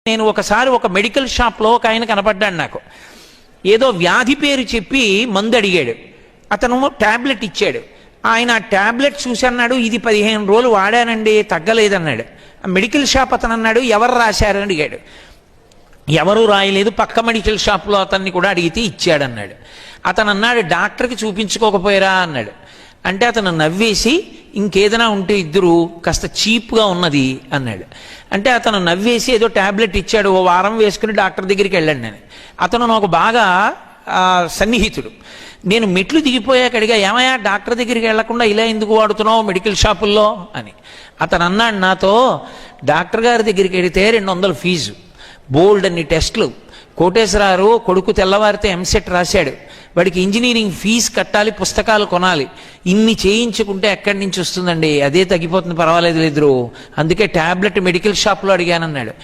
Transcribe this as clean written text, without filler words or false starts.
నేను ఒకసారి ఒక మెడికల్ షాప్లో ఒక ఆయన కనపడ్డాడు నాకు. ఏదో వ్యాధి పేరు చెప్పి మందు అడిగాడు. అతను ట్యాబ్లెట్ ఇచ్చాడు. ఆయన ఆ ట్యాబ్లెట్ చూసి అన్నాడు, ఇది 15 రోజులు వాడానండి, తగ్గలేదన్నాడు. మెడికల్ షాప్ అతను అన్నాడు, ఎవరు రాశారని అడిగాడు. ఎవరు రాయలేదు, పక్క మెడికల్ షాప్లో అతన్ని కూడా అడిగితే ఇచ్చాడన్నాడు. అతను అన్నాడు, డాక్టర్కి చూపించుకోకపోయారా అన్నాడు. అంటే అతను నవ్వేసి, ఇంకేదైనా ఉంటే ఇద్దరు కాస్త చీప్గా ఉన్నది అన్నాడు. అంటే అతను నవ్వేసి ఏదో ట్యాబ్లెట్ ఇచ్చాడు, ఓ వారం వేసుకుని డాక్టర్ దగ్గరికి వెళ్ళండి నేను. అతను నాకు బాగా సన్నిహితుడు. నేను మెట్లు దిగిపోయాక అడిగా, ఏమయ్యా డాక్టర్ దగ్గరికి వెళ్లకుండా ఇలా ఎందుకు వాడుతున్నావు మెడికల్ షాపుల్లో అని. అతను అన్నాడు నాతో, డాక్టర్ గారి దగ్గరికి వెళితే 200 ఫీజు, బోల్డ్ అన్ని టెస్టులు, కోటేశ్వరారు కొడుకు తెల్లవారితే ఎంసెట్ రాశాడు, వాడికి ఇంజనీరింగ్ ఫీజు కట్టాలి, పుస్తకాలు కొనాలి, ఇన్ని చేయించుకుంటే ఎక్కడి నుంచి వస్తుందండి, అదే తగ్గిపోతుంది, పర్వాలేదు లేదు, అందుకే ట్యాబ్లెట్ మెడికల్ షాప్లో అడిగానన్నాడు.